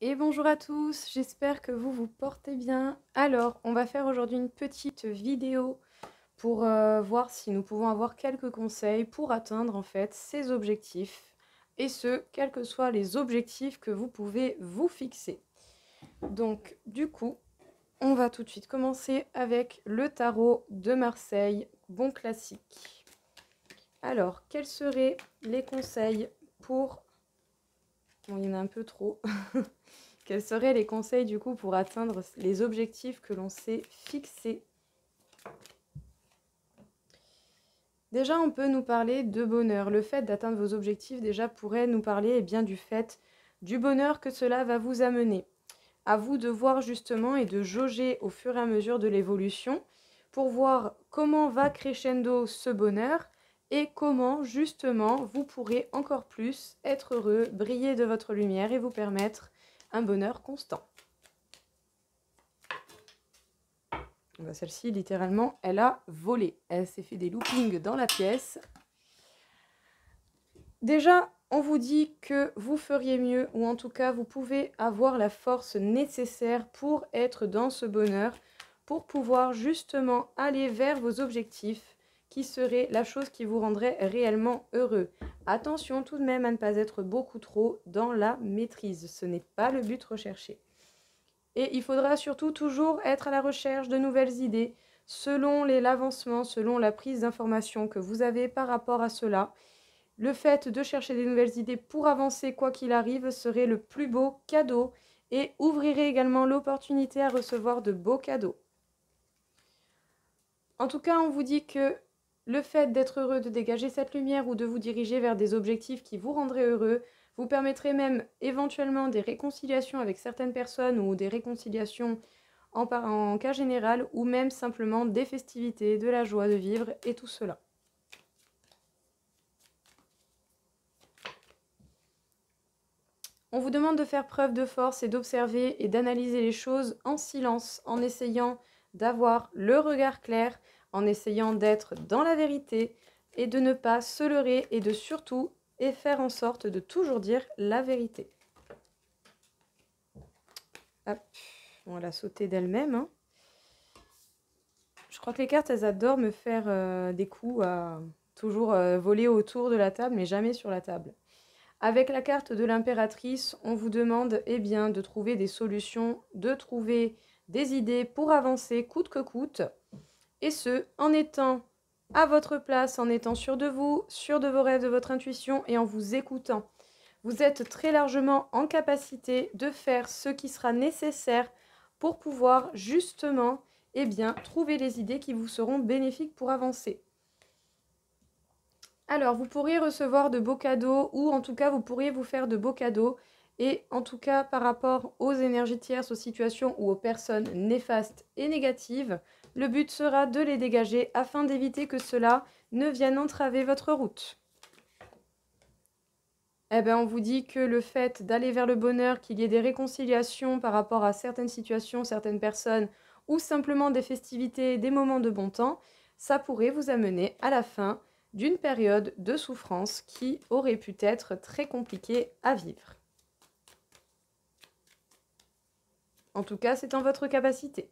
Et bonjour à tous, j'espère que vous vous portez bien. Alors, on va faire aujourd'hui une petite vidéo pour voir si nous pouvons avoir quelques conseils pour atteindre en fait ces objectifs. Et ce, quels que soient les objectifs que vous pouvez vous fixer. Donc, du coup, on va tout de suite commencer avec le tarot de Marseille, bon classique. Alors, quels seraient les conseils pour... Bon, il y en a un peu trop. Quels seraient les conseils du coup pour atteindre les objectifs que l'on s'est fixés? Déjà, on peut nous parler de bonheur. Le fait d'atteindre vos objectifs déjà pourrait nous parler bien du fait du bonheur que cela va vous amener. À vous de voir justement et de jauger au fur et à mesure de l'évolution pour voir comment va crescendo ce bonheur et comment justement vous pourrez encore plus être heureux, briller de votre lumière et vous permettre un bonheur constant. Celle-ci, littéralement, elle a volé. Elle s'est fait des loopings dans la pièce. Déjà, on vous dit que vous feriez mieux, ou en tout cas, vous pouvez avoir la force nécessaire pour être dans ce bonheur, pour pouvoir justement aller vers vos objectifs, qui seraient la chose qui vous rendrait réellement heureux. Attention tout de même à ne pas être beaucoup trop dans la maîtrise. Ce n'est pas le but recherché. Et il faudra surtout toujours être à la recherche de nouvelles idées, selon l'avancement, selon la prise d'information que vous avez par rapport à cela. Le fait de chercher des nouvelles idées pour avancer quoi qu'il arrive serait le plus beau cadeau et ouvrirait également l'opportunité à recevoir de beaux cadeaux. En tout cas, on vous dit que le fait d'être heureux, de dégager cette lumière ou de vous diriger vers des objectifs qui vous rendraient heureux, vous permettrait même éventuellement des réconciliations avec certaines personnes ou des réconciliations en cas général ou même simplement des festivités, de la joie de vivre et tout cela. On vous demande de faire preuve de force et d'observer et d'analyser les choses en silence, en essayant d'avoir le regard clair, en essayant d'être dans la vérité et de ne pas se leurrer et de surtout et faire en sorte de toujours dire la vérité. Hop, on va la sauter d'elle-même. Hein. Je crois que les cartes, elles adorent me faire des coups à toujours voler autour de la table, mais jamais sur la table. Avec la carte de l'impératrice, on vous demande bien, de trouver des solutions, de trouver des idées pour avancer coûte que coûte, et ce, en étant à votre place, en étant sûr de vous, sûr de vos rêves, de votre intuition, et en vous écoutant. Vous êtes très largement en capacité de faire ce qui sera nécessaire pour pouvoir justement trouver les idées qui vous seront bénéfiques pour avancer. Alors, vous pourriez recevoir de beaux cadeaux ou en tout cas, vous pourriez vous faire de beaux cadeaux. Et en tout cas, par rapport aux énergies tierces, aux situations ou aux personnes néfastes et négatives, le but sera de les dégager afin d'éviter que cela ne vienne entraver votre route. On vous dit que le fait d'aller vers le bonheur, qu'il y ait des réconciliations par rapport à certaines situations, certaines personnes, ou simplement des festivités, des moments de bon temps, ça pourrait vous amener à la fin d'une période de souffrance qui aurait pu être très compliquée à vivre. En tout cas, c'est en votre capacité.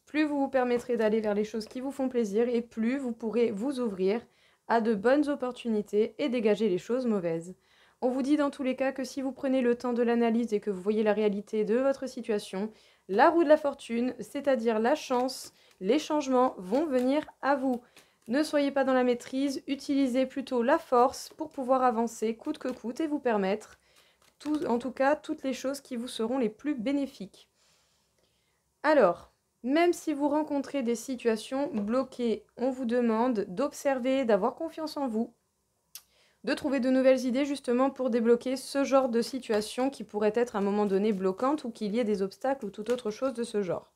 Plus vous vous permettrez d'aller vers les choses qui vous font plaisir et plus vous pourrez vous ouvrir à de bonnes opportunités et dégager les choses mauvaises. On vous dit dans tous les cas que si vous prenez le temps de l'analyse et que vous voyez la réalité de votre situation, la roue de la fortune, c'est-à-dire la chance, les changements vont venir à vous. Ne soyez pas dans la maîtrise, utilisez plutôt la force pour pouvoir avancer coûte que coûte et vous permettre, en tout cas, toutes les choses qui vous seront les plus bénéfiques. Alors, même si vous rencontrez des situations bloquées, on vous demande d'observer, d'avoir confiance en vous, de trouver de nouvelles idées justement pour débloquer ce genre de situation qui pourrait être à un moment donné bloquante ou qu'il y ait des obstacles ou toute autre chose de ce genre.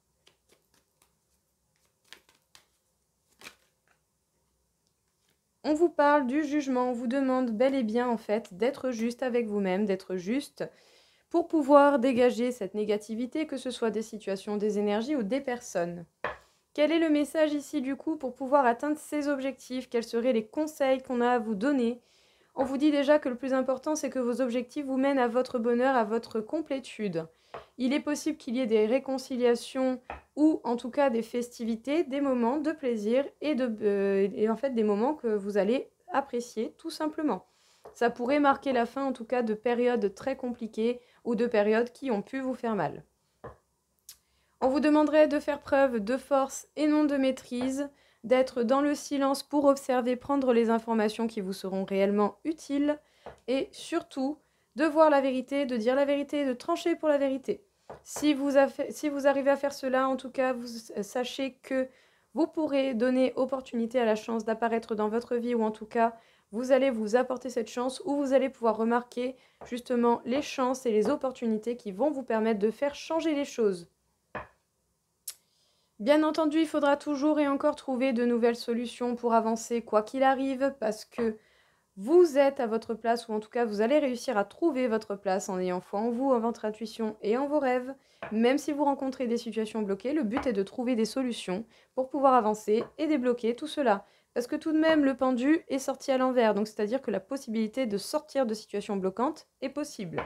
On vous parle du jugement, on vous demande bel et bien en fait d'être juste avec vous-même, d'être juste pour pouvoir dégager cette négativité, que ce soit des situations, des énergies ou des personnes. Quel est le message ici du coup pour pouvoir atteindre ces objectifs? Quels seraient les conseils qu'on a à vous donner On vous dit déjà que le plus important, c'est que vos objectifs vous mènent à votre bonheur, à votre complétude. Il est possible qu'il y ait des réconciliations ou en tout cas des festivités, des moments de plaisir et en fait des moments que vous allez apprécier tout simplement. Ça pourrait marquer la fin en tout cas de périodes très compliquées ou de périodes qui ont pu vous faire mal. On vous demanderait de faire preuve de force et non de maîtrise, d'être dans le silence pour observer, prendre les informations qui vous seront réellement utiles et surtout de voir la vérité, de dire la vérité, de trancher pour la vérité. Si vous arrivez à faire cela, en tout cas, vous sachez que vous pourrez donner opportunité à la chance d'apparaître dans votre vie ou en tout cas, vous allez vous apporter cette chance ou vous allez pouvoir remarquer justement les chances et les opportunités qui vont vous permettre de faire changer les choses. Bien entendu, il faudra toujours et encore trouver de nouvelles solutions pour avancer quoi qu'il arrive parce que vous êtes à votre place ou en tout cas vous allez réussir à trouver votre place en ayant foi en vous, en votre intuition et en vos rêves. Même si vous rencontrez des situations bloquées, le but est de trouver des solutions pour pouvoir avancer et débloquer tout cela. Parce que tout de même, le pendu est sorti à l'envers, donc c'est-à-dire que la possibilité de sortir de situations bloquantes est possible.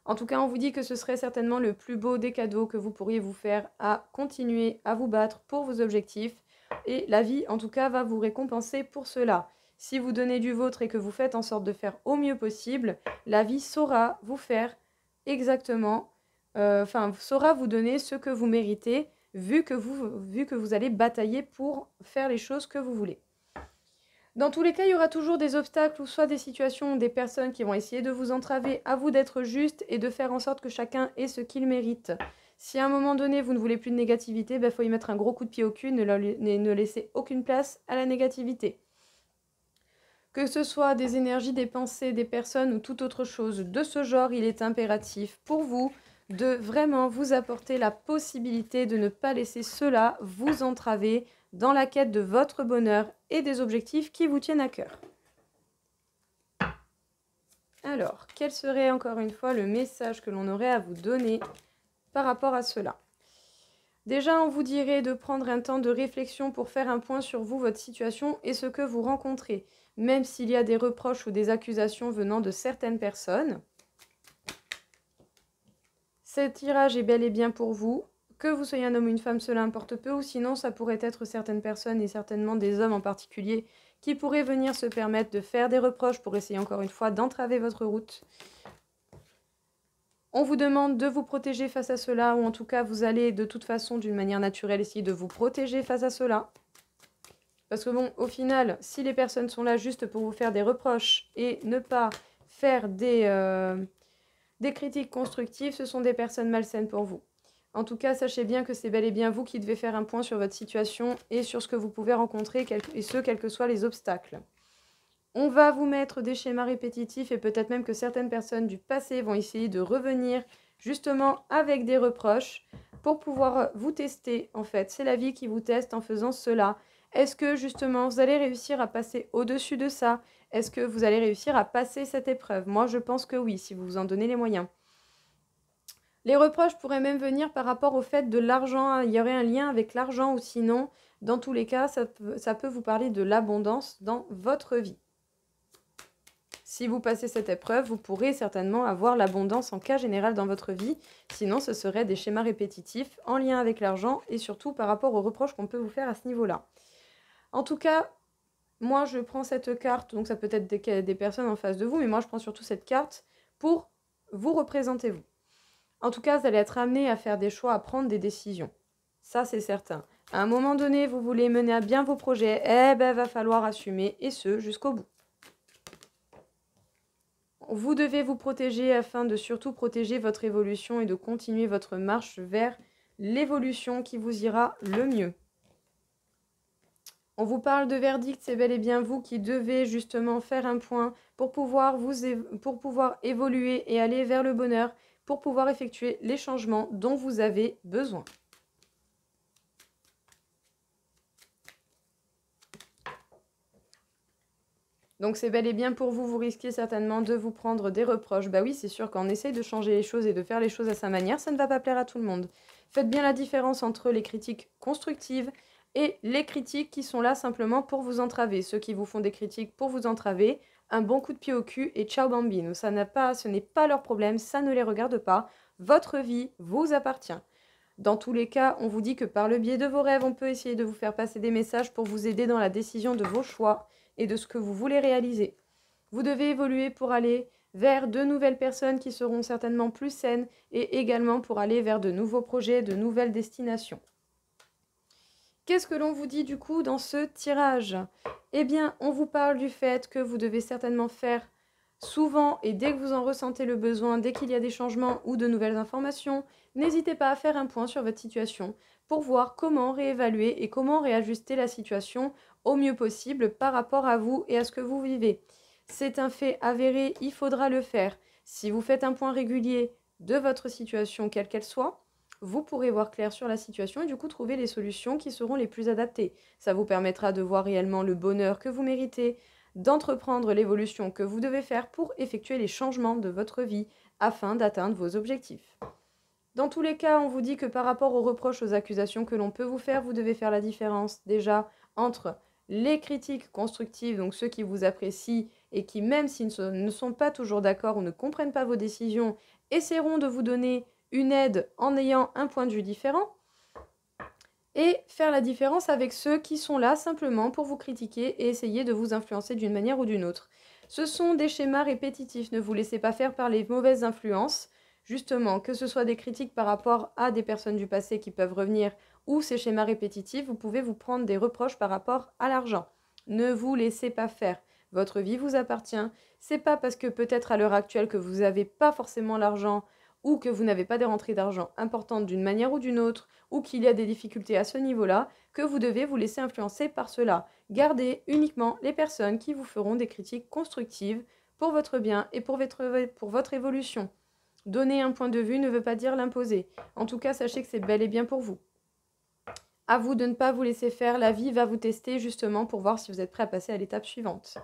En tout cas, on vous dit que ce serait certainement le plus beau des cadeaux que vous pourriez vous faire à continuer à vous battre pour vos objectifs. Et la vie, en tout cas, va vous récompenser pour cela. Si vous donnez du vôtre et que vous faites en sorte de faire au mieux possible, la vie saura vous faire exactement, saura vous donner ce que vous méritez, vu que vous allez batailler pour faire les choses que vous voulez. Dans tous les cas, il y aura toujours des obstacles ou soit des situations ou des personnes qui vont essayer de vous entraver. À vous d'être juste et de faire en sorte que chacun ait ce qu'il mérite. Si à un moment donné, vous ne voulez plus de négativité, il faut y mettre un gros coup de pied au cul, ne laissez aucune place à la négativité. Que ce soit des énergies, des pensées, des personnes ou toute autre chose de ce genre, il est impératif pour vous de vraiment vous apporter la possibilité de ne pas laisser cela vous entraver dans la quête de votre bonheur et des objectifs qui vous tiennent à cœur. Alors, quel serait encore une fois le message que l'on aurait à vous donner par rapport à cela? Déjà, on vous dirait de prendre un temps de réflexion pour faire un point sur vous, votre situation et ce que vous rencontrez, même s'il y a des reproches ou des accusations venant de certaines personnes. Ce tirage est bel et bien pour vous. Que vous soyez un homme ou une femme, cela importe peu, ou sinon ça pourrait être certaines personnes et certainement des hommes en particulier qui pourraient venir se permettre de faire des reproches pour essayer encore une fois d'entraver votre route. On vous demande de vous protéger face à cela, ou en tout cas vous allez de toute façon d'une manière naturelle essayer de vous protéger face à cela. Parce que bon, au final, si les personnes sont là juste pour vous faire des reproches et ne pas faire des critiques constructives, ce sont des personnes malsaines pour vous. En tout cas, sachez bien que c'est bel et bien vous qui devez faire un point sur votre situation et sur ce que vous pouvez rencontrer, et ce, quels que soient les obstacles. On va vous mettre des schémas répétitifs et peut-être même que certaines personnes du passé vont essayer de revenir justement avec des reproches pour pouvoir vous tester. En fait, c'est la vie qui vous teste en faisant cela. Est-ce que justement vous allez réussir à passer au-dessus de ça? Est-ce que vous allez réussir à passer cette épreuve? Moi, je pense que oui, si vous vous en donnez les moyens. Les reproches pourraient même venir par rapport au fait de l'argent. Il y aurait un lien avec l'argent ou sinon, dans tous les cas, ça peut vous parler de l'abondance dans votre vie. Si vous passez cette épreuve, vous pourrez certainement avoir l'abondance en cas général dans votre vie. Sinon, ce seraient des schémas répétitifs en lien avec l'argent et surtout par rapport aux reproches qu'on peut vous faire à ce niveau-là. En tout cas, moi, je prends cette carte, donc ça peut être des personnes en face de vous, mais moi, je prends surtout cette carte pour vous représenter vous. En tout cas, vous allez être amené à faire des choix, à prendre des décisions. Ça, c'est certain. À un moment donné, vous voulez mener à bien vos projets, va falloir assumer, et ce, jusqu'au bout. Vous devez vous protéger afin de surtout protéger votre évolution et de continuer votre marche vers l'évolution qui vous ira le mieux. On vous parle de verdict, c'est bel et bien vous qui devez justement faire un point pour pouvoir évoluer et aller vers le bonheur, pour pouvoir effectuer les changements dont vous avez besoin. Donc c'est bel et bien pour vous, vous risquez certainement de vous prendre des reproches. Bah oui, c'est sûr qu'on essaye de changer les choses et de faire les choses à sa manière, ça ne va pas plaire à tout le monde. Faites bien la différence entre les critiques constructives et les critiques qui sont là simplement pour vous entraver. Ceux qui vous font des critiques pour vous entraver, un bon coup de pied au cul et ciao bambino. Ce n'est pas leur problème, ça ne les regarde pas. Votre vie vous appartient. Dans tous les cas, on vous dit que par le biais de vos rêves, on peut essayer de vous faire passer des messages pour vous aider dans la décision de vos choix et de ce que vous voulez réaliser. Vous devez évoluer pour aller vers de nouvelles personnes qui seront certainement plus saines et également pour aller vers de nouveaux projets, de nouvelles destinations. Qu'est-ce que l'on vous dit du coup dans ce tirage? Eh bien, on vous parle du fait que vous devez certainement faire souvent et dès que vous en ressentez le besoin, dès qu'il y a des changements ou de nouvelles informations, n'hésitez pas à faire un point sur votre situation pour voir comment réévaluer et comment réajuster la situation au mieux possible par rapport à vous et à ce que vous vivez. C'est un fait avéré, il faudra le faire. Si vous faites un point régulier de votre situation, quelle qu'elle soit, vous pourrez voir clair sur la situation et du coup trouver les solutions qui seront les plus adaptées. Ça vous permettra de voir réellement le bonheur que vous méritez, d'entreprendre l'évolution que vous devez faire pour effectuer les changements de votre vie afin d'atteindre vos objectifs. Dans tous les cas, on vous dit que par rapport aux reproches, aux accusations que l'on peut vous faire, vous devez faire la différence déjà entre les critiques constructives, donc ceux qui vous apprécient et qui, même s'ils ne sont pas toujours d'accord ou ne comprennent pas vos décisions, essaieront de vous donner une aide en ayant un point de vue différent, et faire la différence avec ceux qui sont là simplement pour vous critiquer et essayer de vous influencer d'une manière ou d'une autre. Ce sont des schémas répétitifs, ne vous laissez pas faire par les mauvaises influences. Justement, que ce soit des critiques par rapport à des personnes du passé qui peuvent revenir ou ces schémas répétitifs, vous pouvez vous prendre des reproches par rapport à l'argent. Ne vous laissez pas faire. Votre vie vous appartient. C'est pas parce que peut-être à l'heure actuelle que vous n'avez pas forcément l'argent ou que vous n'avez pas des rentrées d'argent importantes d'une manière ou d'une autre, ou qu'il y a des difficultés à ce niveau-là, que vous devez vous laisser influencer par cela. Gardez uniquement les personnes qui vous feront des critiques constructives pour votre bien et pour votre évolution. Donner un point de vue ne veut pas dire l'imposer. En tout cas, sachez que c'est bel et bien pour vous. À vous de ne pas vous laisser faire, la vie va vous tester justement pour voir si vous êtes prêt à passer à l'étape suivante.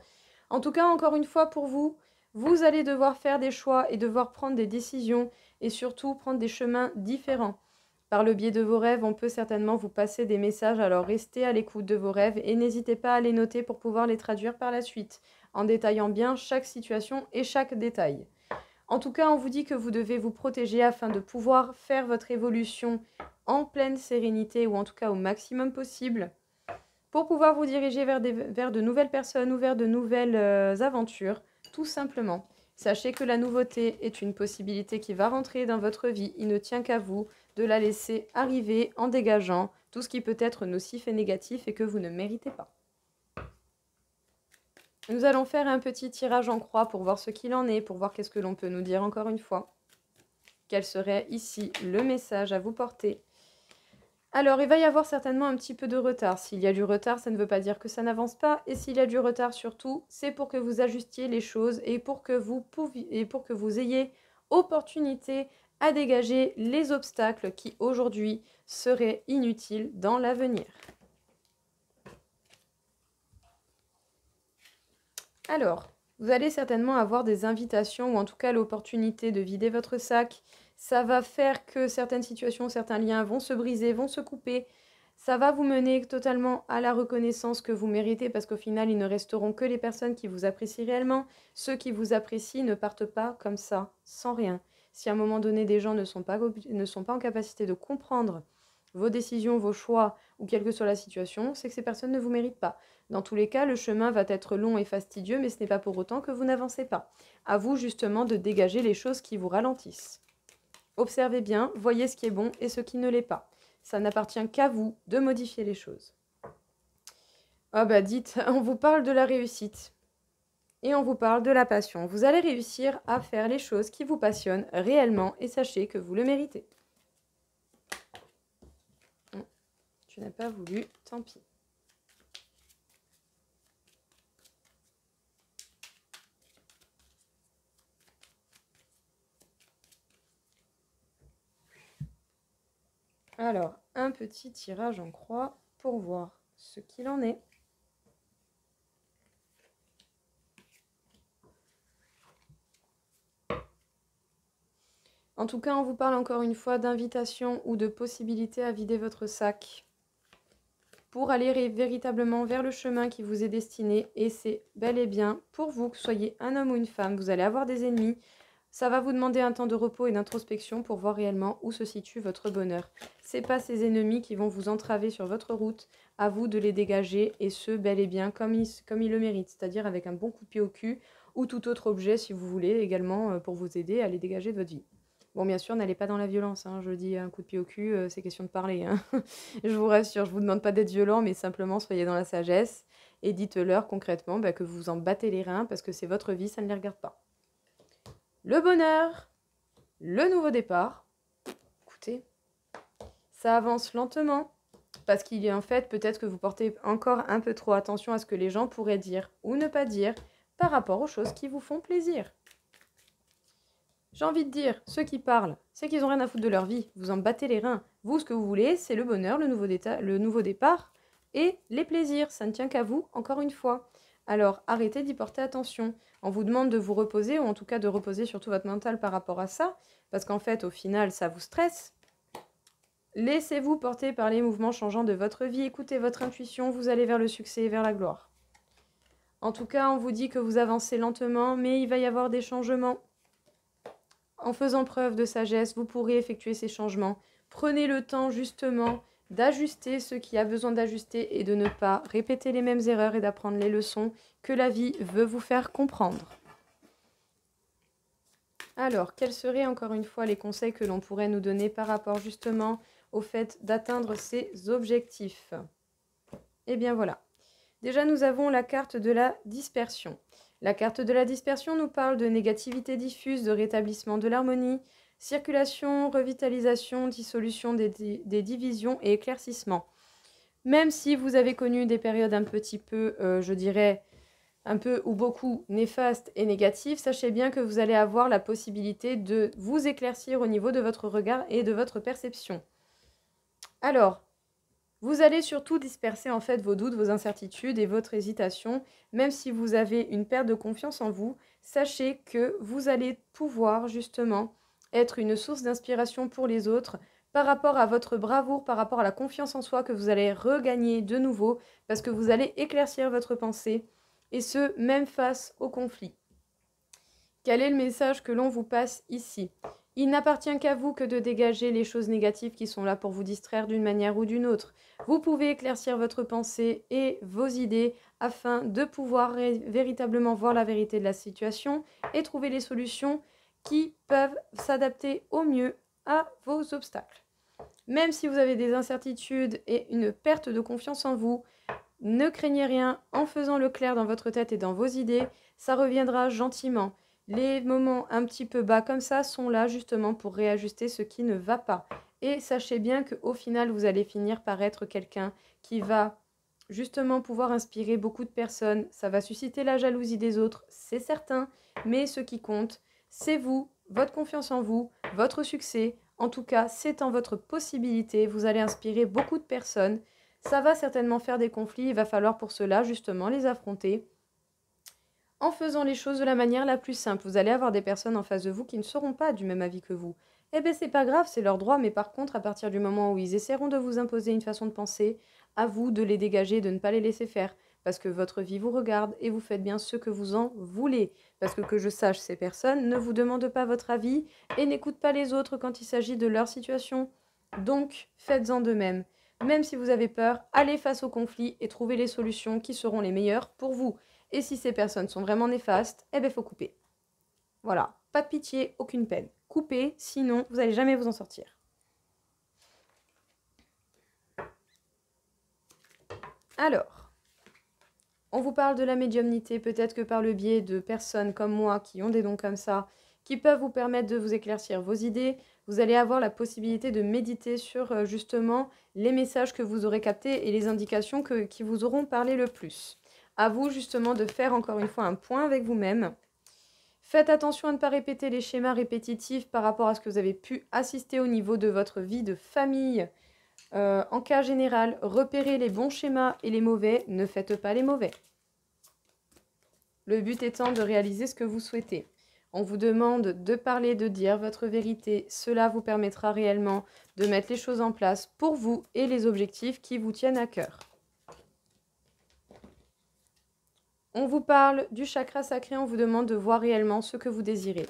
En tout cas, encore une fois, pour vous, vous allez devoir faire des choix et devoir prendre des décisions et surtout prendre des chemins différents. Par le biais de vos rêves, on peut certainement vous passer des messages, alors restez à l'écoute de vos rêves et n'hésitez pas à les noter pour pouvoir les traduire par la suite, en détaillant bien chaque situation et chaque détail. En tout cas, on vous dit que vous devez vous protéger afin de pouvoir faire votre évolution en pleine sérénité ou en tout cas au maximum possible pour pouvoir vous diriger vers de nouvelles personnes ou vers de nouvelles aventures, tout simplement. Sachez que la nouveauté est une possibilité qui va rentrer dans votre vie. Il ne tient qu'à vous de la laisser arriver en dégageant tout ce qui peut être nocif et négatif et que vous ne méritez pas. Nous allons faire un petit tirage en croix pour voir ce qu'il en est, pour voir qu'est-ce que l'on peut nous dire encore une fois. Quel serait ici le message à vous porter? Alors, il va y avoir certainement un petit peu de retard. S'il y a du retard, ça ne veut pas dire que ça n'avance pas. Et s'il y a du retard surtout, c'est pour que vous ajustiez les choses et pour que vous ayez opportunité à dégager les obstacles qui aujourd'hui seraient inutiles dans l'avenir. Alors, vous allez certainement avoir des invitations ou en tout cas l'opportunité de vider votre sac. Ça va faire que certaines situations, certains liens vont se briser, vont se couper. Ça va vous mener totalement à la reconnaissance que vous méritez parce qu'au final, il ne resteront que les personnes qui vous apprécient réellement. Ceux qui vous apprécient ne partent pas comme ça, sans rien. Si à un moment donné, des gens ne sont pas en capacité de comprendre vos décisions, vos choix ou quelle que soit la situation, c'est que ces personnes ne vous méritent pas. Dans tous les cas, le chemin va être long et fastidieux, mais ce n'est pas pour autant que vous n'avancez pas. À vous justement de dégager les choses qui vous ralentissent. Observez bien, voyez ce qui est bon et ce qui ne l'est pas. Ça n'appartient qu'à vous de modifier les choses. Ah bah dites, on vous parle de la réussite et on vous parle de la passion. Vous allez réussir à faire les choses qui vous passionnent réellement et sachez que vous le méritez. Tu n'as pas voulu, tant pis. Alors, un petit tirage en croix pour voir ce qu'il en est. En tout cas, on vous parle encore une fois d'invitation ou de possibilité à vider votre sac. pour aller véritablement vers le chemin qui vous est destiné. Et c'est bel et bien pour vous, que vous soyez un homme ou une femme, vous allez avoir des ennemis. Ça va vous demander un temps de repos et d'introspection pour voir réellement où se situe votre bonheur. Ce n'est pas ces ennemis qui vont vous entraver sur votre route, à vous de les dégager, et ce, bel et bien, comme ils le méritent, c'est-à-dire avec un bon coup de pied au cul, ou tout autre objet, si vous voulez, également pour vous aider à les dégager de votre vie. Bon, bien sûr, n'allez pas dans la violence, hein. Je dis un coup de pied au cul, c'est question de parler, hein. Je vous rassure, je vous demande pas d'être violent, mais simplement soyez dans la sagesse et dites-leur concrètement que vous en battez les reins parce que c'est votre vie, ça ne les regarde pas. Le bonheur, le nouveau départ. Écoutez, ça avance lentement parce qu'il y a en fait peut-être que vous portez encore un peu trop attention à ce que les gens pourraient dire ou ne pas dire par rapport aux choses qui vous font plaisir. J'ai envie de dire, ceux qui parlent, c'est qu'ils n'ont rien à foutre de leur vie. Vous en battez les reins. Vous, ce que vous voulez, c'est le bonheur, le nouveau départ et les plaisirs. Ça ne tient qu'à vous, encore une fois. Alors, arrêtez d'y porter attention. On vous demande de vous reposer, ou en tout cas de reposer surtout votre mental par rapport à ça, parce qu'en fait, au final, ça vous stresse. Laissez-vous porter par les mouvements changeants de votre vie. Écoutez votre intuition, vous allez vers le succès et vers la gloire. En tout cas, on vous dit que vous avancez lentement, mais il va y avoir des changements. En faisant preuve de sagesse, vous pourrez effectuer ces changements. Prenez le temps justement d'ajuster ce qui a besoin d'ajuster et de ne pas répéter les mêmes erreurs et d'apprendre les leçons que la vie veut vous faire comprendre. Alors, quels seraient encore une fois les conseils que l'on pourrait nous donner par rapport justement au fait d'atteindre ces objectifs? Eh bien voilà. Déjà, nous avons la carte de la dispersion. La carte de la dispersion nous parle de négativité diffuse, de rétablissement de l'harmonie, circulation, revitalisation, dissolution des divisions et éclaircissement. Même si vous avez connu des périodes un petit peu, je dirais, un peu ou beaucoup néfastes et négatives, sachez bien que vous allez avoir la possibilité de vous éclaircir au niveau de votre regard et de votre perception. Alors, vous allez surtout disperser en fait vos doutes, vos incertitudes et votre hésitation. Même si vous avez une perte de confiance en vous, sachez que vous allez pouvoir justement être une source d'inspiration pour les autres par rapport à votre bravoure, par rapport à la confiance en soi que vous allez regagner de nouveau parce que vous allez éclaircir votre pensée et ce, même face au conflit. Quel est le message que l'on vous passe ici ? Il n'appartient qu'à vous que de dégager les choses négatives qui sont là pour vous distraire d'une manière ou d'une autre. Vous pouvez éclaircir votre pensée et vos idées afin de pouvoir véritablement voir la vérité de la situation et trouver les solutions qui peuvent s'adapter au mieux à vos obstacles. Même si vous avez des incertitudes et une perte de confiance en vous, ne craignez rien, en faisant le clair dans votre tête et dans vos idées, ça reviendra gentiment. Les moments un petit peu bas comme ça sont là justement pour réajuster ce qui ne va pas. Et sachez bien qu'au final, vous allez finir par être quelqu'un qui va justement pouvoir inspirer beaucoup de personnes. Ça va susciter la jalousie des autres, c'est certain, mais ce qui compte, c'est vous, votre confiance en vous, votre succès. En tout cas, c'est en votre possibilité. Vous allez inspirer beaucoup de personnes. Ça va certainement faire des conflits. Il va falloir pour cela justement les affronter en faisant les choses de la manière la plus simple. Vous allez avoir des personnes en face de vous qui ne seront pas du même avis que vous. Eh bien, c'est pas grave, c'est leur droit, mais par contre, à partir du moment où ils essaieront de vous imposer une façon de penser, à vous de les dégager, de ne pas les laisser faire, parce que votre vie vous regarde et vous faites bien ce que vous en voulez. Parce que je sache, ces personnes ne vous demandent pas votre avis et n'écoutent pas les autres quand il s'agit de leur situation. Donc, faites-en de même. Même si vous avez peur, allez face au conflit et trouvez les solutions qui seront les meilleures pour vous. Et si ces personnes sont vraiment néfastes, eh bien, il faut couper. Voilà, pas de pitié, aucune peine. Coupez, sinon, vous n'allez jamais vous en sortir. Alors, on vous parle de la médiumnité, peut-être que par le biais de personnes comme moi qui ont des dons comme ça, qui peuvent vous permettre de vous éclaircir vos idées, vous allez avoir la possibilité de méditer sur justement les messages que vous aurez captés et les indications qui vous auront parlé le plus. À vous justement de faire encore une fois un point avec vous-même. Faites attention à ne pas répéter les schémas répétitifs par rapport à ce que vous avez pu assister au niveau de votre vie de famille. En cas général, repérez les bons schémas et les mauvais, ne faites pas les mauvais. Le but étant de réaliser ce que vous souhaitez. On vous demande de parler, de dire votre vérité. Cela vous permettra réellement de mettre les choses en place pour vous et les objectifs qui vous tiennent à cœur. On vous parle du chakra sacré, on vous demande de voir réellement ce que vous désirez.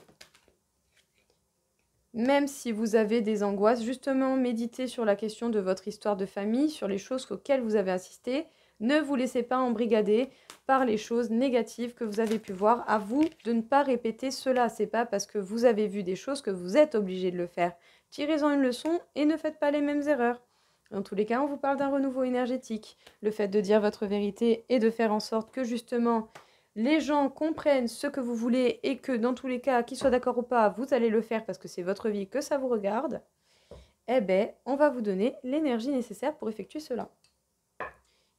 Même si vous avez des angoisses, justement, méditez sur la question de votre histoire de famille, sur les choses auxquelles vous avez assisté. Ne vous laissez pas embrigader par les choses négatives que vous avez pu voir. À vous de ne pas répéter cela. C'est pas parce que vous avez vu des choses que vous êtes obligé de le faire. Tirez-en une leçon et ne faites pas les mêmes erreurs. Dans tous les cas, on vous parle d'un renouveau énergétique. Le fait de dire votre vérité et de faire en sorte que justement les gens comprennent ce que vous voulez et que dans tous les cas, qu'ils soient d'accord ou pas, vous allez le faire parce que c'est votre vie, que ça vous regarde, eh bien, on va vous donner l'énergie nécessaire pour effectuer cela.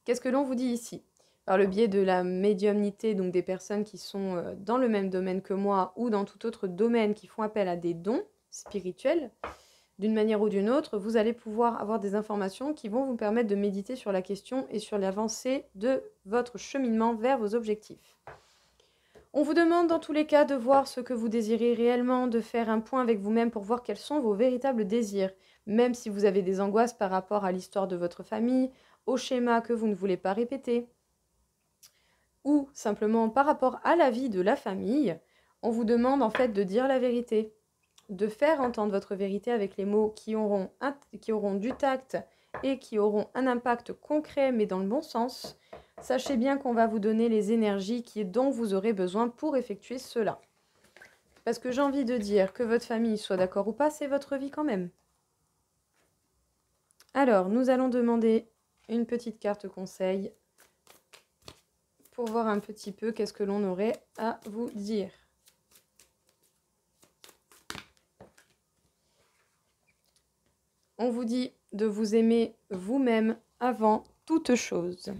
Qu'est-ce que l'on vous dit ici? Par le biais de la médiumnité, donc des personnes qui sont dans le même domaine que moi ou dans tout autre domaine qui font appel à des dons spirituels, d'une manière ou d'une autre, vous allez pouvoir avoir des informations qui vont vous permettre de méditer sur la question et sur l'avancée de votre cheminement vers vos objectifs. On vous demande dans tous les cas de voir ce que vous désirez réellement, de faire un point avec vous-même pour voir quels sont vos véritables désirs, même si vous avez des angoisses par rapport à l'histoire de votre famille, au schéma que vous ne voulez pas répéter, ou simplement par rapport à la vie de la famille, on vous demande en fait de dire la vérité, de faire entendre votre vérité avec les mots qui auront du tact et qui auront un impact concret mais dans le bon sens. Sachez bien qu'on va vous donner les énergies dont vous aurez besoin pour effectuer cela. Parce que j'ai envie de dire que votre famille soit d'accord ou pas, c'est votre vie quand même. Alors, nous allons demander une petite carte conseil pour voir un petit peu qu'est-ce que l'on aurait à vous dire. On vous dit de vous aimer vous-même avant toute chose.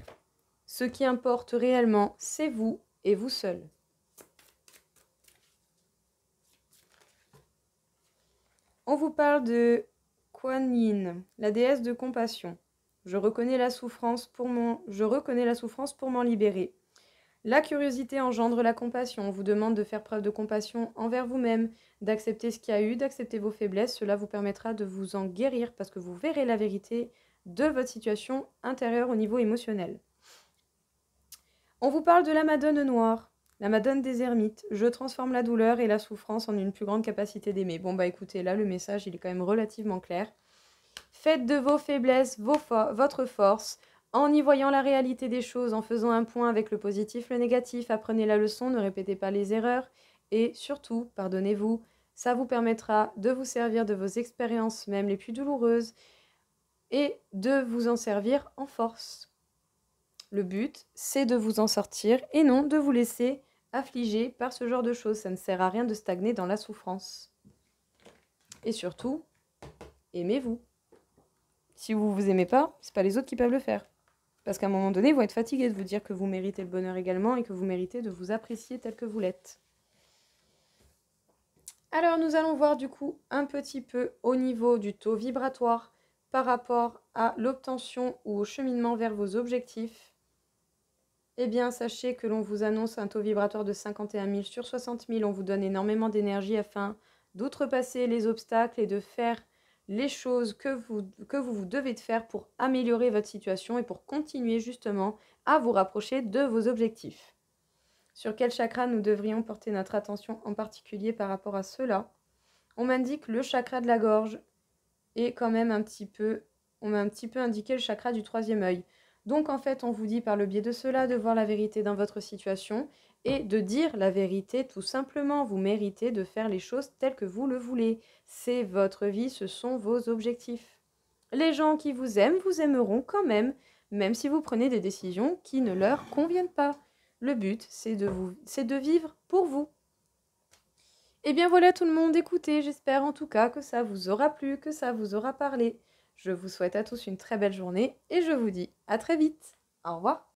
Ce qui importe réellement, c'est vous et vous seul. On vous parle de Kuan Yin, la déesse de compassion. Je reconnais la souffrance pour m'en libérer. La curiosité engendre la compassion. On vous demande de faire preuve de compassion envers vous-même, d'accepter ce qu'il y a eu, d'accepter vos faiblesses. Cela vous permettra de vous en guérir parce que vous verrez la vérité de votre situation intérieure au niveau émotionnel. On vous parle de la Madone noire, la Madone des ermites. Je transforme la douleur et la souffrance en une plus grande capacité d'aimer. Bon bah écoutez, là le message il est quand même relativement clair. Faites de vos faiblesses votre force. En y voyant la réalité des choses, en faisant un point avec le positif, le négatif, apprenez la leçon, ne répétez pas les erreurs et surtout, pardonnez-vous, ça vous permettra de vous servir de vos expériences, même les plus douloureuses, et de vous en servir en force. Le but, c'est de vous en sortir et non de vous laisser affliger par ce genre de choses. Ça ne sert à rien de stagner dans la souffrance. Et surtout, aimez-vous. Si vous ne vous aimez pas, c'est pas les autres qui peuvent le faire. Parce qu'à un moment donné, ils vont être fatigués de vous dire que vous méritez le bonheur également et que vous méritez de vous apprécier tel que vous l'êtes. Alors, nous allons voir du coup un petit peu au niveau du taux vibratoire par rapport à l'obtention ou au cheminement vers vos objectifs. Eh bien, sachez que l'on vous annonce un taux vibratoire de 51 000 sur 60 000. On vous donne énormément d'énergie afin d'outrepasser les obstacles et de faire les choses que vous devez de faire pour améliorer votre situation et pour continuer justement à vous rapprocher de vos objectifs. Sur quel chakra nous devrions porter notre attention en particulier par rapport à cela? On m'indique le chakra de la gorge et quand même on m'a un petit peu indiqué le chakra du troisième œil. Donc en fait, on vous dit par le biais de cela de voir la vérité dans votre situation et de dire la vérité tout simplement. Vous méritez de faire les choses telles que vous le voulez. C'est votre vie, ce sont vos objectifs. Les gens qui vous aimeront quand même si vous prenez des décisions qui ne leur conviennent pas. Le but, c'est de vivre pour vous. Et bien voilà tout le monde, écoutez, j'espère en tout cas que ça vous aura plu, que ça vous aura parlé. Je vous souhaite à tous une très belle journée et je vous dis à très vite. Au revoir.